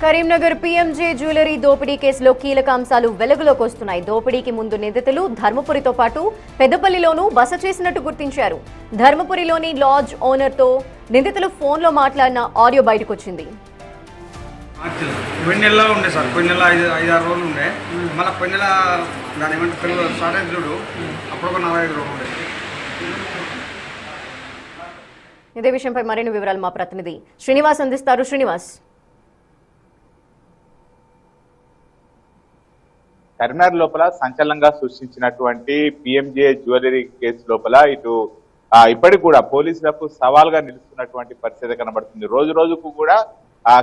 Karimnagar PMJ jewellery దోపిడీ కేసులో కీలక అంశాలు వెలుగులోకి వస్తున్నాయి. దోపిడీకి ముందు నిందితులు ధర్మపురితో పాటు పెద్దపల్లిలోనూ బస చేసినట్టు గుర్తించారు. ధర్మపురిలోని లాడ్జ్ ఓనర్తో నిందితులు ఫోన్లో మాట్లాడిన ఆడియో బయటకు వచ్చింది. కొన్ని నెలలో ఉండే సార్, కొన్ని నెల 5-6 రోజులు ఉండే, మళ్ళీ కొన్ని నెల దాని ఏమంటే పిల్లలు స్టార్ట్ చూడు అప్పుడు ఒక 45 రోజులు ఉండే. ఇదే విషయంపై మరిన్ని వివరాలు మా ప్రతినిధి శ్రీనివాస్ అందిస్తారు. శ్రీనివాస్, కరీంనగర్ లోపల సంచలనంగా సృష్టించినటువంటి పిఎంజే జ్యువెలరీ కేసు లోపల ఇటు ఇప్పటికి కూడా పోలీసులకు సవాల్గా నిలుస్తున్నటువంటి పరిస్థితి కనబడుతుంది. రోజు రోజుకు కూడా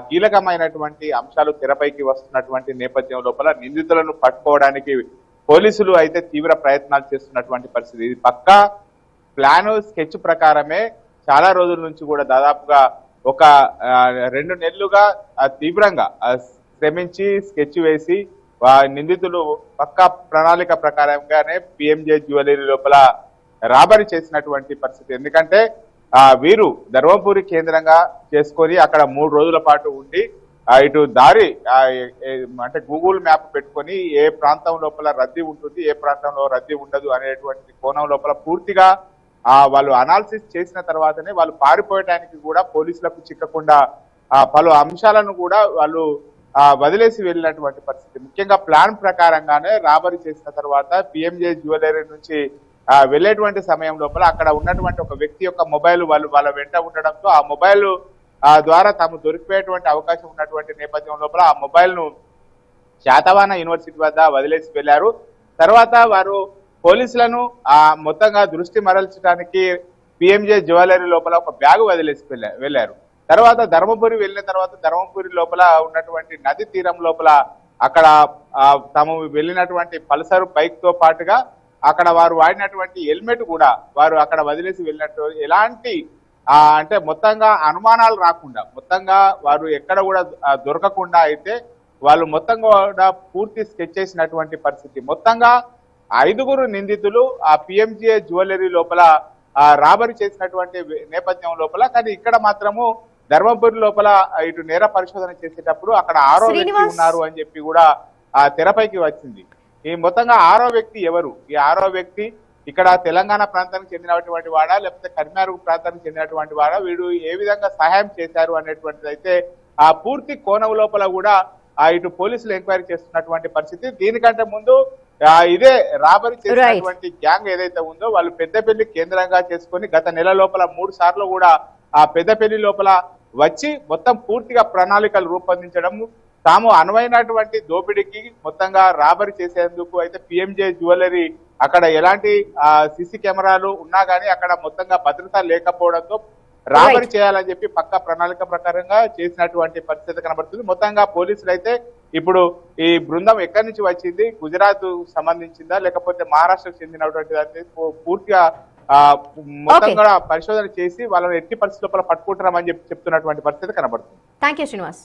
కీలకమైనటువంటి అంశాలు తెరపైకి వస్తున్నటువంటి నేపథ్యం లోపల నిందితులను పట్టుకోవడానికి పోలీసులు అయితే తీవ్ర ప్రయత్నాలు చేస్తున్నటువంటి పరిస్థితి. ఇది పక్కా ప్లాన్ స్కెచ్ ప్రకారమే చాలా రోజుల నుంచి కూడా దాదాపుగా ఒక 2 నెలలుగా తీవ్రంగా శ్రమించి స్కెచ్ వేసి నిందితులు పక్కా ప్రణాళిక ప్రకారంగానే పిఎంజే జ్యువెలరీ లోపల రాబరీ చేసినటువంటి పరిస్థితి. ఎందుకంటే వీరు ధర్మపురి కేంద్రంగా చేసుకొని అక్కడ 3 రోజుల పాటు ఉండి ఇటు దారి అంటే గూగుల్ మ్యాప్ పెట్టుకొని ఏ ప్రాంతం లోపల రద్దీ ఉంటుంది, ఏ ప్రాంతంలో రద్దీ ఉండదు అనేటువంటి కోణం లోపల పూర్తిగా వాళ్ళు అనాలిసిస్ చేసిన తర్వాతనే వాళ్ళు పారిపోయడానికి కూడా పోలీసులకు చిక్కకుండా పలు అంశాలను కూడా వాళ్ళు వదిలేసి వెళ్ళినటువంటి పరిస్థితి. ముఖ్యంగా ప్లాన్ ప్రకారంగానే రాబరీ చేసిన తర్వాత పిఎంజే జ్యువెలరీ నుంచి వెళ్ళేటువంటి సమయం లోపల అక్కడ ఉన్నటువంటి ఒక వ్యక్తి యొక్క మొబైల్ వాళ్ళ వెంట ఉండడంతో ఆ మొబైల్ ద్వారా తాము దొరికిపోయేటువంటి అవకాశం ఉన్నటువంటి నేపథ్యం లోపల ఆ మొబైల్ ను శాతవాహన యూనివర్సిటీ వద్ద వదిలేసి వెళ్ళారు. తర్వాత వారు పోలీసులను మొత్తంగా దృష్టి మరల్చడానికి పిఎంజే జ్యువెలరీ లోపల ఒక బ్యాగ్ వదిలేసి వెళ్ళారు. తర్వాత ధర్మపురి వెళ్ళిన తర్వాత ధర్మపురి లోపల ఉన్నటువంటి నది తీరం లోపల అక్కడ తాము వెళ్ళినటువంటి పల్సర్ బైక్ తో పాటుగా అక్కడ వారు వాడినటువంటి హెల్మెట్ కూడా వారు అక్కడ వదిలేసి వెళ్ళినట్టు ఎలాంటి అంటే మొత్తంగా అనుమానాలు రాకుండా మొత్తంగా వారు ఎక్కడ కూడా దొరకకుండా అయితే వాళ్ళు మొత్తంగా కూడా పూర్తి స్కెచ్ చేసినటువంటి పరిస్థితి. మొత్తంగా 5గురు నిందితులు ఆ పిఎంజే జ్యువెలరీ లోపల రాబరీ చేసినటువంటి నేపథ్యం లోపల, కానీ ఇక్కడ మాత్రము ధర్మపురి లోపల ఇటు నేర పరిశోధన చేసేటప్పుడు అక్కడ 6వ వ్యక్తి ఉన్నారు అని చెప్పి కూడా తెరపైకి వచ్చింది. ఈ మొత్తంగా 6వ వ్యక్తి ఎవరు? ఈ 6వ వ్యక్తి ఇక్కడ తెలంగాణ ప్రాంతానికి చెందినటువంటి వాడా లేకపోతే కరీంనగర్ ప్రాంతానికి చెందినటువంటి వాడా, వీడు ఏ విధంగా సహాయం చేశారు అనేటువంటిది అయితే ఆ పూర్తి కోణం లోపల కూడా ఇటు పోలీసులు ఎంక్వైరీ చేస్తున్నటువంటి పరిస్థితి. దీనికంటే ముందు ఇదే రాబరీ చేసినటువంటి గ్యాంగ్ ఏదైతే ఉందో వాళ్ళు పెద్దపల్లి కేంద్రంగా చేసుకొని గత నెల లోపల 3 సార్లు కూడా ఆ పెద్దపల్లి లోపల వచ్చి మొత్తం పూర్తిగా ప్రణాళికలు రూపొందించడం, తాము అనువైనటువంటి దోపిడీకి మొత్తంగా రాబరీ చేసేందుకు అయితే పిఎంజే జ్యువెలరీ అక్కడ ఎలాంటి సీసీ కెమెరాలు ఉన్నా కానీ అక్కడ మొత్తంగా భద్రత లేకపోవడంతో రాబరీ చేయాలని చెప్పి పక్కా ప్రణాళిక ప్రకారంగా చేసినటువంటి పరిస్థితి కనబడుతుంది. మొత్తంగా పోలీసులు అయితే ఇప్పుడు ఈ బృందం ఎక్కడి నుంచి వచ్చింది, గుజరాత్ సంబంధించిందా లేకపోతే మహారాష్ట్రకు చెందినటువంటి పూర్తిగా మొత్తం కూడా పరిశోధన చేసి వాళ్ళని ఎట్టి పరిస్థితుల పట్టుకుంటారని చెప్తున్నటువంటి పరిస్థితి కనబడుతుంది. థాంక్యూ శ్రీనివాస్.